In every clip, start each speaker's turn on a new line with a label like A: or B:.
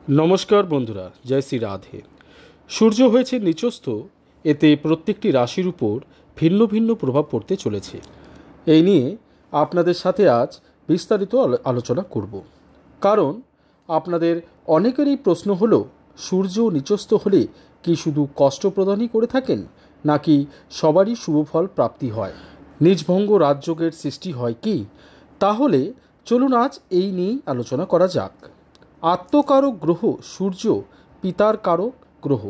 A: নমস্কার বন্ধুরা, জয় শ্রী রাধে। সূর্য হয়েছে নিচস্থ, এতে প্রত্যেকটি রাশির উপর ভিন্ন ভিন্ন প্রভাব পড়তে চলেছে। এই নিয়ে আপনাদের সাথে আজ বিস্তারিত আলোচনা করব। কারণ আপনাদের অনেকেরই প্রশ্ন হলো, সূর্য নিচস্থ হলে কি শুধু কষ্ট প্রদানই করে থাকেন, নাকি সবারই শুভফল প্রাপ্তি হয়, নিজভঙ্গ রাজযোগের সৃষ্টি হয় কি? তাহলে চলুন আজ এই নিয়েই আলোচনা করা যাক। আত্মকারক গ্রহ সূর্য পিতার কারক গ্রহ,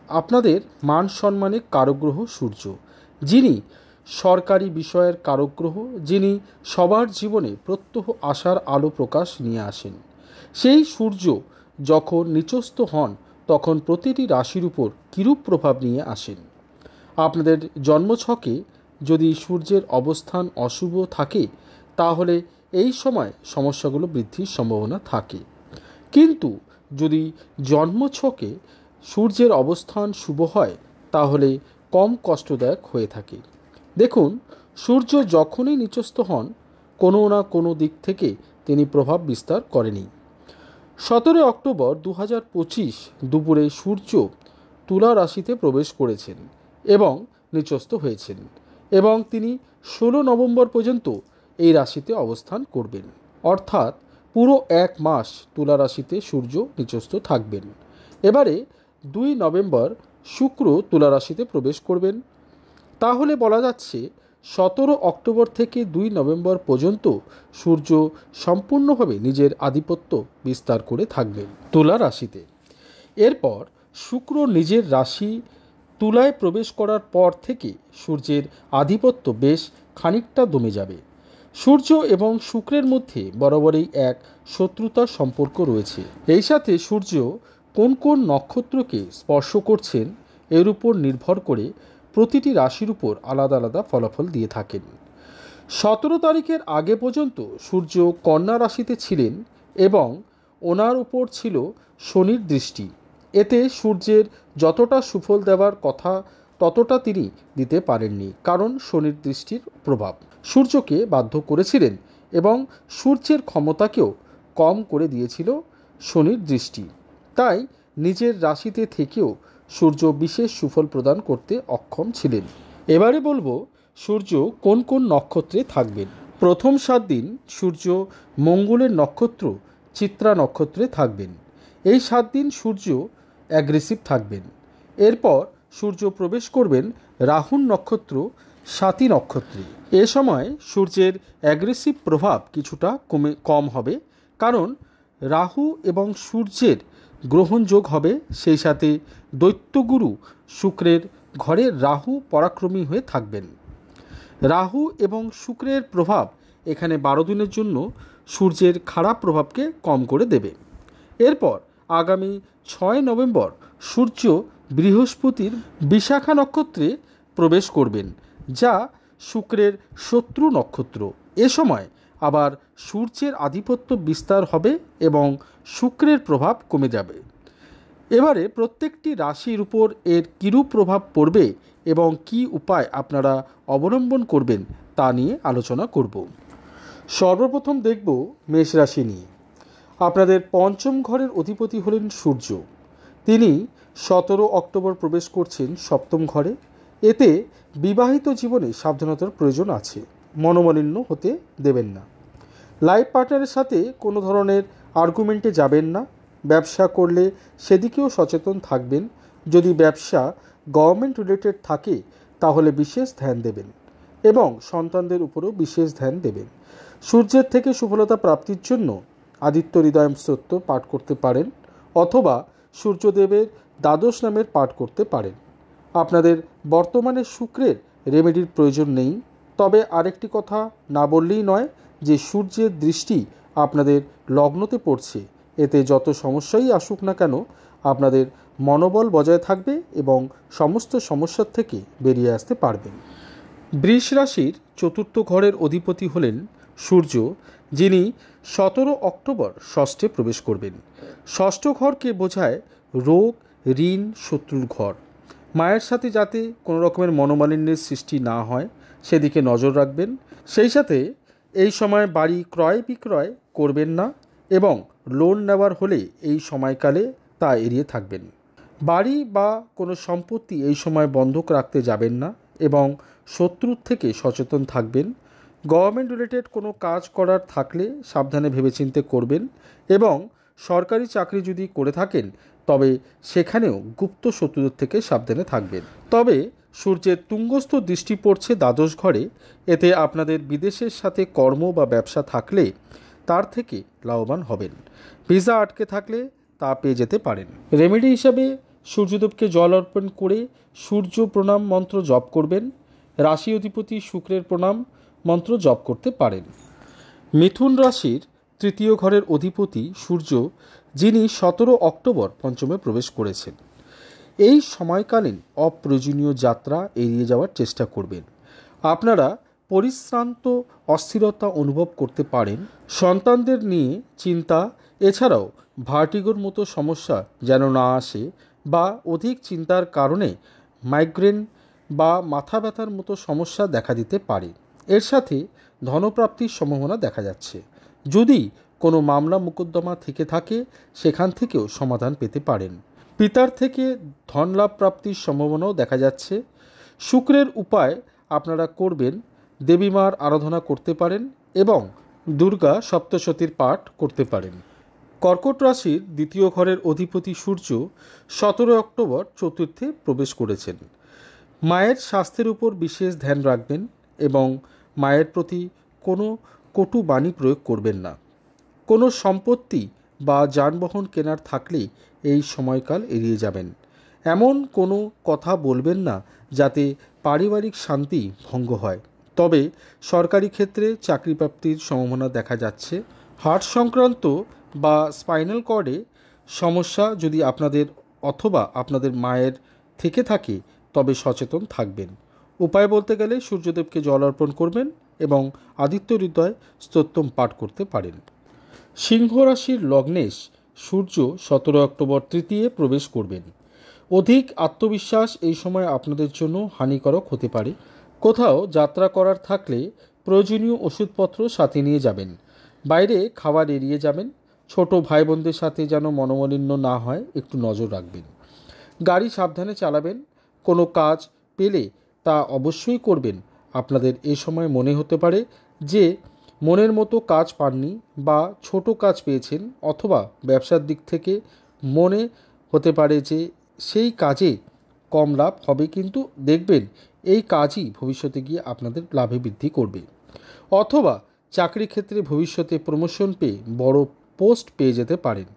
A: আপনাদের মান সম্মানের কারক গ্রহ সূর্য, যিনি সরকারি বিষয়ের কারক গ্রহ, যিনি সবার জীবনে প্রত্যহ আশার আলো প্রকাশ নিয়ে আসেন। সেই সূর্য যখন নিচস্থ হন তখন প্রতিটি রাশির উপর কিরূপ প্রভাব নিয়ে আসেন। আপনাদের জন্মছকে যদি সূর্যের অবস্থান অশুভ থাকে তাহলে এই সময় সমস্যাগুলো বৃদ্ধির সম্ভাবনা থাকে। কিন্তু যদি জন্মছকে সূর্যের অবস্থান শুভ হয় তাহলে কম কষ্টদায়ক হয়ে থাকে। দেখুন, সূর্য যখনই নিচস্থ হন কোনো না কোনো দিক থেকে তিনি প্রভাব বিস্তার করেনি। 17 অক্টোবর 2025 দুপুরে সূর্য তুলা রাশিতে প্রবেশ করেছেন এবং নিচস্থ হয়েছেন, এবং তিনি 16 নভেম্বর পর্যন্ত এই রাশিতে অবস্থান করবেন। অর্থাৎ পুরো এক মাস তুলা রাশিতে সূর্য নিচস্থ থাকবেন। এবারে 2 নভেম্বর শুক্র তুলা রাশিতে প্রবেশ করবেন। তাহলে বলা যাচ্ছে 17 অক্টোবর থেকে 2 নভেম্বর পর্যন্ত সূর্য সম্পূর্ণভাবে নিজের আধিপত্য বিস্তার করে থাকবেন তুলা রাশিতে। এরপর শুক্র নিজের রাশি তুলায় প্রবেশ করার পর থেকে সূর্যের আধিপত্য বেশ খানিকটা দমে যাবে। সূর্য এবং শুক্রের মধ্যে বরাবরই এক শত্রুতার সম্পর্ক রয়েছে। এই সাথে সূর্য কোন কোন নক্ষত্রকে স্পর্শ করছেন এর উপর নির্ভর করে প্রতিটি রাশির উপর আলাদা আলাদা ফলাফল দিয়ে থাকেন। 17 তারিখের আগে পর্যন্ত সূর্য কন্যা রাশিতে ছিলেন এবং ওনার উপর ছিল শনির দৃষ্টি। এতে সূর্যের যতটা সুফল দেওয়ার কথা ততটা তিনি দিতে পারেননি, কারণ শনির দৃষ্টির প্রভাব সূর্যকে বাধ্য করেছিলেন এবং সূর্যের ক্ষমতাকেও কম করে দিয়েছিল শনির দৃষ্টি। তাই নিজের রাশিতে থেকেও সূর্য বিশেষ সুফল প্রদান করতে অক্ষম ছিলেন। এবারে বলবো সূর্য কোন কোন নক্ষত্রে থাকবেন। প্রথম 7 দিন সূর্য মঙ্গলের নক্ষত্র চিত্রা নক্ষত্রে থাকবেন। এই 7 দিন সূর্য অ্যাগ্রেসিভ থাকবেন। এরপর সূর্য প্রবেশ করবেন রাহুর নক্ষত্র স্বাতী নক্ষত্রে। এ সময় সূর্যের অ্যাগ্রেসিভ প্রভাব কিছুটা কম হবে, কারণ রাহু এবং সূর্যের গ্রহণযোগ হবে। সেই সাথে দৈত্যগুরু শুক্রের ঘরে রাহু পরাক্রমী হয়ে থাকবেন। রাহু এবং শুক্রের প্রভাব এখানে 12 দিনের জন্য সূর্যের খারাপ প্রভাবকে কম করে দেবে। এরপর আগামী 6 নভেম্বর সূর্য বৃহস্পতির বিশাখা নক্ষত্রে প্রবেশ করবেন, যা শুক্রের শত্রু নক্ষত্র। এ সময় আবার সূর্যের আধিপত্য বিস্তার হবে এবং শুক্রের প্রভাব কমে যাবে। এবারে প্রত্যেকটি রাশির উপর এর কিরূপ প্রভাব পড়বে এবং কি উপায় আপনারা অবলম্বন করবেন তা নিয়ে আলোচনা করব। সর্বপ্রথম দেখব মেষ রাশি নিয়ে। আপনাদের পঞ্চম ঘরের অধিপতি হলেন সূর্য। তিনি 17 অক্টোবর প্রবেশ করছেন সপ্তম ঘরে। এতে বিবাহিত জীবনে সাবধানতার প্রয়োজন আছে। মনোমালিন্য হতে দেবেন না। লাইফ পার্টনারের সাথে কোনো ধরনের আর্গুমেন্টে যাবেন না। ব্যবসা করলে সেদিকেও সচেতন থাকবেন। যদি ব্যবসা গভর্নমেন্ট রিলেটেড থাকে তাহলে বিশেষ ধ্যান দেবেন এবং সন্তানদের উপরেও বিশেষ ধ্যান দেবেন। সূর্যের থেকে সফলতা প্রাপ্তির জন্য আদিত্য হৃদয় স্তোত্র পাঠ করতে পারেন অথবা সূর্যদেবের দ্বাদশ নামের পাঠ করতে পারেন। আপনাদের বর্তমানে শুক্রের রেমেডির প্রয়োজন নেই। তবে আরেকটি কথা না বললেই নয় যে সূর্যের দৃষ্টি আপনাদের লগ্নতে পড়ছে। এতে যত সমস্যাই আসুক না কেন আপনাদের মনোবল বজায় থাকবে এবং সমস্ত সমস্যার থেকে বেরিয়ে আসতে পারবেন। বৃষ রাশির চতুর্থ ঘরের অধিপতি হলেন সূর্য, যিনি 17 অক্টোবর ষষ্ঠে প্রবেশ করবেন। ষষ্ঠ ঘরকে বোঝায় রোগ, ঋণ, শত্রুর ঘর। মায়ের সাথে যাতে কোনো রকমের মনোমালিন্যের সৃষ্টি না হয় সেদিকে নজর রাখবেন। সেই সাথে এই সময় বাড়ি ক্রয় বিক্রয় করবেন না এবং লোন নেওয়ার হলে এই সময়কালে তা এড়িয়ে থাকবেন। বাড়ি বা কোনো সম্পত্তি এই সময় বন্ধক রাখতে যাবেন না এবং শত্রুর থেকে সচেতন থাকবেন। গভর্নমেন্ট রিলেটেড কোনো কাজ করার থাকলে সাবধানে ভেবেচিন্তে করবেন এবং সরকারি চাকরি যদি করে থাকেন তবে সেখানেও গুপ্ত শত্রুদের থেকে সাবধানে থাকবেন। তবে সূর্যের তুঙ্গস্থ দৃষ্টি পড়ছে দ্বাদশ ঘরে, এতে আপনাদের বিদেশের সাথে কর্ম বা ব্যবসা থাকলে তার থেকে লাভবান হবেন। ভিসা আটকে থাকলে তা পেয়ে যেতে পারেন। রেমেডি হিসাবে সূর্যদেবকে জল অর্পণ করে সূর্য প্রণাম মন্ত্র জপ করবেন। রাশি অধিপতি শুক্রের প্রণাম মন্ত্র জপ করতে পারেন। মিথুন রাশির তৃতীয় ঘরের অধিপতি সূর্য, যিনি 17 অক্টোবর পঞ্চমে প্রবেশ করেছেন। এই সময়কালীন অপ্রয়োজনীয় যাত্রা এড়িয়ে যাওয়ার চেষ্টা করবেন। আপনারা পরিশ্রান্ত অস্থিরতা অনুভব করতে পারেন। সন্তানদের নিয়ে চিন্তা, এছাড়াও ভার্টিগোর মতো সমস্যা যেন না আসে বা অধিক চিন্তার কারণে মাইগ্রেন বা মাথা ব্যথার মতো সমস্যা দেখা দিতে পারে। এর সাথে ধনপ্রাপ্তির সম্ভাবনা দেখা যাচ্ছে। যদি কোনো মামলা মোকদ্দমা থেকে থাকে সেখান থেকেও সমাধান পেতে পারেন। পিতার থেকে ধনলাভ প্রাপ্তির সম্ভাবনাও দেখা যাচ্ছে। শুক্রের উপায় আপনারা করবেন, দেবী মার আরাধনা করতে পারেন এবং দুর্গা সপ্তশতীর পাঠ করতে পারেন। কর্কট রাশির দ্বিতীয় ঘরের অধিপতি সূর্য 17 অক্টোবর চতুর্থে প্রবেশ করেছেন। মায়ের স্বাস্থ্যের উপর বিশেষ ধ্যান রাখবেন এবং মায়ের প্রতি কোনো কটু বাণী প্রয়োগ করবেন না। কোনো সম্পত্তি বা যানবাহন কেনার থাকলে এই সময়কাল এড়িয়ে যাবেন। এমন কোনো কথা বলবেন না যাতে পারিবারিক শান্তি ভঙ্গ হয়। তবে সরকারি ক্ষেত্রে চাকরি প্রাপ্তির সম্ভাবনা দেখা যাচ্ছে। হার্ট সংক্রান্ত বা স্পাইনাল কর্ডে সমস্যা যদি আপনাদের অথবা আপনাদের মায়ের থেকে থাকে তবে সচেতন থাকবেন। উপায় বলতে গেলে সূর্যদেবকে জল অর্পণ করবেন এবং আদিত্য হৃদয় স্তোত্রম পাঠ করতে পারেন। সিংহ রাশির লগ্নেশ সূর্য 17 অক্টোবর তৃতীয়ে প্রবেশ করবেন। অধিক আত্মবিশ্বাস এই সময় আপনাদের জন্য হানিকারক হতে পারে। কোথাও যাত্রা করার থাকলে প্রয়োজনীয় ওষুধপত্র সাথে নিয়ে যাবেন। বাইরে খাবার এড়িয়ে যাবেন। ছোট ভাই বোনদের সাথে যেন মনোমালিন্য না হয় একটু নজর রাখবেন। গাড়ি সাবধানে চালাবেন। কোনো কাজ পেলে তা অবশ্যই করবেন। আপনাদের এ সময় মনে হতে পারে যে মনের মতো কাজ পাননি বা ছোট কাজ পেয়েছেন, অথবা ব্যবসার দিক থেকে মনে হতে পারে যে সেই কাজে কম লাভ হবে, কিন্তু দেখবেন এই কাজই ভবিষ্যতে গিয়ে আপনাদের লাভে বৃদ্ধি করবে। অথবা চাকরি ক্ষেত্রে ভবিষ্যতে প্রমোশন পেয়ে বড় পোস্ট পেয়ে যেতে পারেন।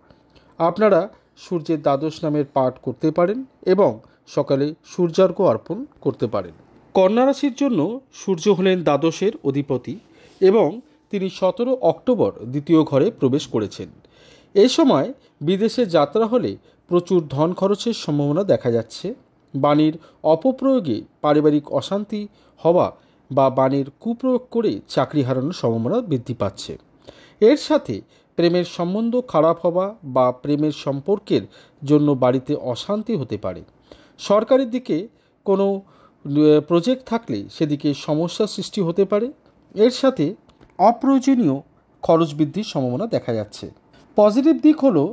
A: আপনারা সূর্যের দ্বাদশ নামের পাঠ করতে পারেন এবং সকালে সূর্যার্ঘ অর্পণ করতে পারেন। কন্যা রাশির জন্য সূর্য হলেন দ্বাদশের অধিপতি এবং তিনি 17 অক্টোবর দ্বিতীয় ঘরে প্রবেশ করেছেন। এই সময় বিদেশে যাত্রা হলে প্রচুর ধন খরচের সম্ভাবনা দেখা যাচ্ছে। বাণীর অপপ্রয়োগে পারিবারিক অশান্তি হওয়া বা বাণীর কুপ্রয়োগ করে চাকরি হারানোর সম্ভাবনা বৃদ্ধি পাচ্ছে। এর সাথে প্রেমের সম্বন্ধ খারাপ হওয়া বা প্রেমের সম্পর্কের জন্য বাড়িতে অশান্তি হতে পারে। সরকারি দিকে কোনো প্রজেক্ট থাকলে সেদিকে সমস্যা সৃষ্টি হতে পারে। এর সাথে অপ্রয়োজনীয় খরচ বৃদ্ধির সম্ভাবনা দেখা যাচ্ছে। পজিটিভ দিক হলো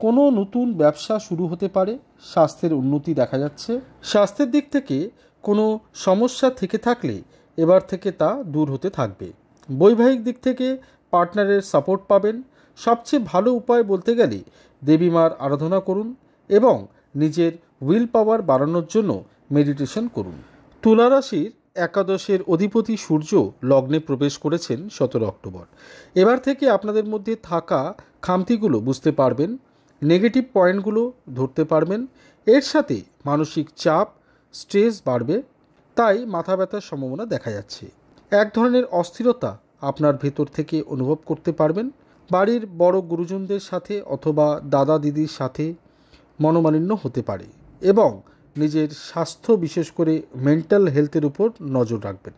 A: কোনো নতুন ব্যবসা শুরু হতে পারে। স্বাস্থ্যের উন্নতি দেখা যাচ্ছে। স্বাস্থ্যের দিক থেকে কোনো সমস্যা থেকে থাকলে এবার থেকে তা দূর হতে থাকবে। বৈবাহিক দিক থেকে পার্টনারের সাপোর্ট পাবেন। সবচেয়ে ভালো উপায় বলতে গেলে দেবী মার আরাধনা করুন এবং নিজের উইল পাওয়ার বাড়ানোর জন্য মেডিটেশন করুন। তুলা রাশির একাদশের অধিপতি সূর্য লগ্নে প্রবেশ করেছেন 17 অক্টোবর। এবার থেকে আপনাদের মধ্যে থাকা খামতিগুলো বুঝতে পারবেন, নেগেটিভ পয়েন্টগুলো ধরতে পারবেন। এর সাথে মানসিক চাপ, স্ট্রেস বাড়বে, তাই মাথা ব্যথার সম্ভাবনা দেখা যাচ্ছে। এক ধরনের অস্থিরতা আপনার ভেতর থেকে অনুভব করতে পারবেন। বাড়ির বড় গুরুজনদের সাথে অথবা দাদা দিদির সাথে মনোমালিন্য হতে পারে এবং নিজের স্বাস্থ্য, বিশেষ করে মেন্টাল হেলথের উপর নজর রাখবেন।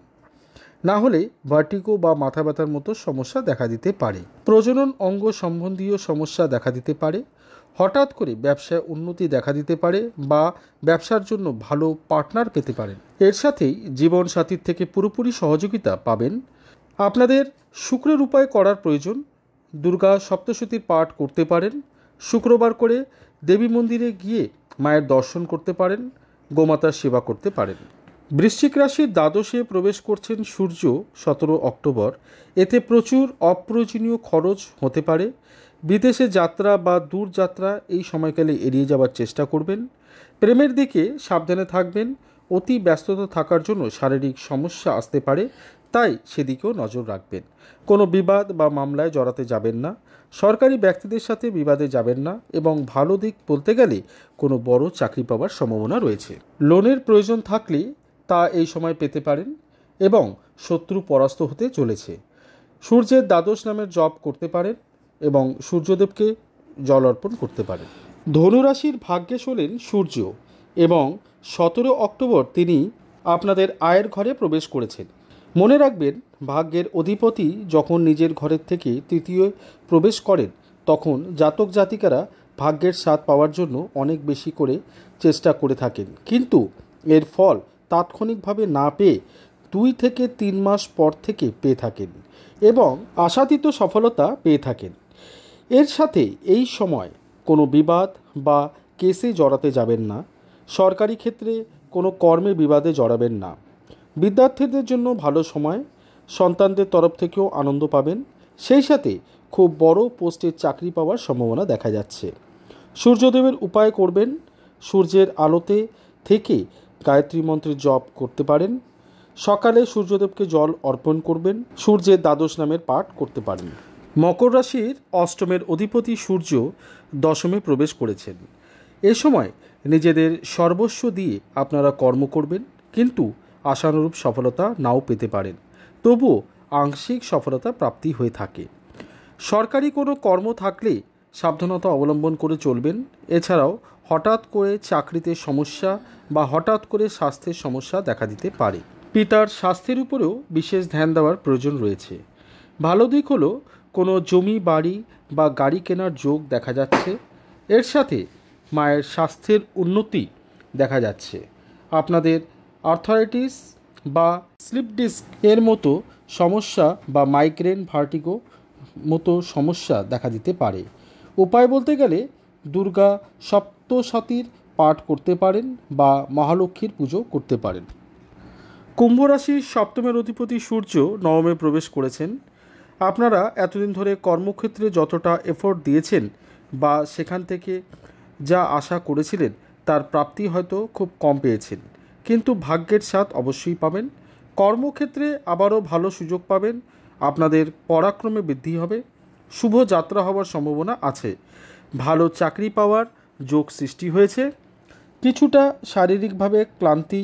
A: না হলে ভার্টিগো বা মাথা ব্যথার মতো সমস্যা দেখা দিতে পারে। প্রজনন অঙ্গ সম্বন্ধীয় সমস্যা দেখা দিতে পারে। হঠাৎ করে ব্যবসায় উন্নতি দেখা দিতে পারে বা ব্যবসার জন্য ভালো পার্টনার পেতে পারেন। এর সাথেই জীবনসাথীর থেকে পুরোপুরি সহযোগিতা পাবেন। আপনাদের শুক্রের উপায় করার প্রয়োজন। দুর্গা সপ্তশতীর পাঠ করতে পারেন। শুক্রবার করে দেবী মন্দিরে গিয়ে মায়ের দর্শন করতে পারেন, গোমাতার সেবা করতে পারেন। বৃশ্চিক রাশির দ্বাদশে প্রবেশ করছেন সূর্য 17 অক্টোবর। এতে প্রচুর অপ্রয়োজনীয় খরচ হতে পারে। বিদেশে যাত্রা বা দূর যাত্রা এই সময়কালে এড়িয়ে যাওয়ার চেষ্টা করবেন। প্রেমের দিকে সাবধানে থাকবেন। অতি ব্যস্ততা থাকার জন্য শারীরিক সমস্যা আসতে পারে, তাই সেদিকেও নজর রাখবেন। কোনো বিবাদ বা মামলায় জড়াতে যাবেন না। সরকারি ব্যক্তিদের সাথে বিবাদে যাবেন না এবং ভালো দিক বলতে গেলে কোনো বড় চাকরি পাওয়ার সম্ভাবনা রয়েছে। লোনের প্রয়োজন থাকলে তা এই সময় পেতে পারেন এবং শত্রু পরাস্ত হতে চলেছে। সূর্যের দ্বাদশ নামের জপ করতে পারেন এবং সূর্যদেবকে জল অর্পণ করতে পারেন। ধনুরাশির ভাগ্যে হলেন সূর্য এবং 17 অক্টোবর তিনি আপনাদের আয়ের ঘরে প্রবেশ করেছেন। মনে রাখবেন, ভাগ্যের অধিপতি যখন নিজের ঘরের থেকে তৃতীয় প্রবেশ করেন তখন জাতক জাতিকারা ভাগ্যের স্বাদ পাওয়ার জন্য অনেক বেশি করে চেষ্টা করে থাকেন, কিন্তু এর ফল তাৎক্ষণিকভাবে না পেয়ে 2 থেকে 3 মাস পর থেকে পেয়ে থাকেন এবং আশাতীত সফলতা পেয়ে থাকেন। এর সাথে এই সময় কোনো বিবাদ বা কেসে জড়াতে যাবেন না। সরকারি ক্ষেত্রে কোনো কর্মে বিবাদে জড়াবেন না। বিদ্যার্থীদের জন্য ভালো সময়। সন্তানদের তরফ থেকেও আনন্দ পাবেন। সেই সাথে খুব বড় পোস্টের চাকরি পাওয়ার সম্ভাবনা দেখা যাচ্ছে। সূর্যদেবের উপায় করবেন, সূর্যের আলোতে থেকে গায়ত্রী মন্ত্রের জপ করতে পারেন। সকালে সূর্যদেবকে জল অর্পণ করবেন। সূর্যের দ্বাদশ নামের পাঠ করতে পারেন। মকর রাশির অষ্টমের অধিপতি সূর্য দশমে প্রবেশ করেছেন। এ সময় নিজেদের সর্বস্ব দিয়ে আপনারা কর্ম করবেন, কিন্তু আশানুরূপ সফলতা নাও পেতে পারেন। তবুও আংশিক সফলতা প্রাপ্তি হয়ে থাকে। সরকারি কোনো কর্ম থাকলে সাবধানতা অবলম্বন করে চলবেন। এছাড়াও হঠাৎ করে চাকরিতে সমস্যা বা হঠাৎ করে স্বাস্থ্যের সমস্যা দেখা দিতে পারে। পিতার স্বাস্থ্যের উপরেও বিশেষ ধ্যান দেওয়ার প্রয়োজন রয়েছে। ভালো দিক হলো কোনো জমি, বাড়ি বা গাড়ি কেনার যোগ দেখা যাচ্ছে। এর সাথে মায়ের স্বাস্থ্যের উন্নতি দেখা যাচ্ছে। আপনাদের আর্থারাইটিস বা স্লিপ ডিস্ক এর মতো সমস্যা বা মাইগ্রেন, ভার্টিগো মতো সমস্যা দেখা দিতে পারে। উপায় বলতে গেলে দুর্গা সপ্তশতীর পাঠ করতে পারেন বা মহালক্ষ্মীর পুজো করতে পারেন। কুম্ভ রাশির সপ্তমের অধিপতি সূর্য নবমে প্রবেশ করেছেন। আপনারা এতদিন ধরে কর্মক্ষেত্রে যতটা এফোর্ট দিয়েছেন বা সেখান থেকে যা আশা করেছিলেন তার প্রাপ্তি হয়তো খুব কম পেয়েছেন, কিন্তু ভাগ্যের স্বাদ অবশ্যই পাবেন। কর্মক্ষেত্রে আবারও ভালো সুযোগ পাবেন। আপনাদের পরাক্রমে বৃদ্ধি হবে। শুভ যাত্রা হওয়ার সম্ভাবনা আছে। ভালো চাকরি পাওয়ার যোগ সৃষ্টি হয়েছে। কিছুটা শারীরিকভাবে ক্লান্তি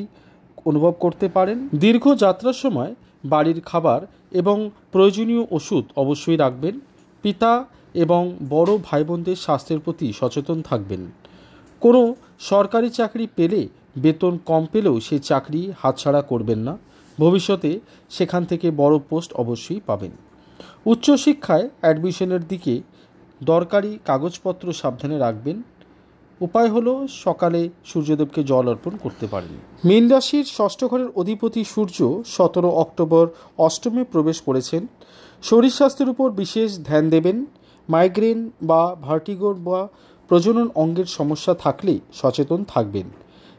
A: অনুভব করতে পারেন। দীর্ঘ যাত্রার সময় বাড়ির খাবার এবং প্রয়োজনীয় ওষুধ অবশ্যই রাখবেন। পিতা এবং বড় ভাই বোনদের স্বাস্থ্যের প্রতি সচেতন থাকবেন। কোনো সরকারি চাকরি পেলে বেতন কম পেলেও সেই চাকরি হাতছাড়া করবেন না। ভবিষ্যতে সেখান থেকে বড় পোস্ট অবশ্যই পাবেন। উচ্চশিক্ষায় অ্যাডমিশনের দিকে দরকারি কাগজপত্র সাবধানে রাখবেন। উপায় হলো সকালে সূর্যদেবকে জল অর্পণ করতে পারেন। মীন রাশির ষষ্ঠ ঘরের অধিপতি সূর্য 17 অক্টোবর অষ্টমে প্রবেশ করেছেন। শরীর স্বাস্থ্যের উপর বিশেষ ধ্যান দেবেন। মাইগ্রেন বা ভার্টিগোর বা প্রজনন অঙ্গের সমস্যা থাকলে সচেতন থাকবেন।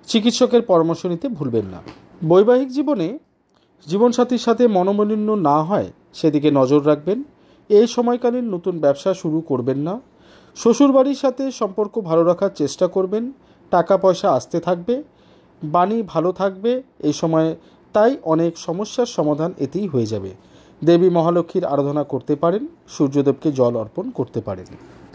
A: চিকিৎসকের পরামর্শ নিতে ভুলবেন না। বৈবাহিক জীবনে জীবনসাথীর সাথে মনোমালিন্য না হয় সেদিকে নজর রাখবেন। এই সময়কালীন নতুন ব্যবসা শুরু করবেন না। শ্বশুরবাড়ির সাথে সম্পর্ক ভালো রাখার চেষ্টা করবেন। টাকা পয়সা আসতে থাকবে, বাণী ভালো থাকবে এই সময়, তাই অনেক সমস্যার সমাধান এতেই হয়ে যাবে। দেবী মহালক্ষ্মীর আরাধনা করতে পারেন, সূর্যদেবকে জল অর্পণ করতে পারেন।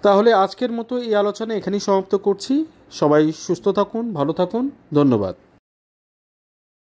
A: তাহলে আজকের মতো এই আলোচনা এখানেই সমাপ্ত করছি। সবাই সুস্থ থাকুন, ভালো থাকুন। ধন্যবাদ।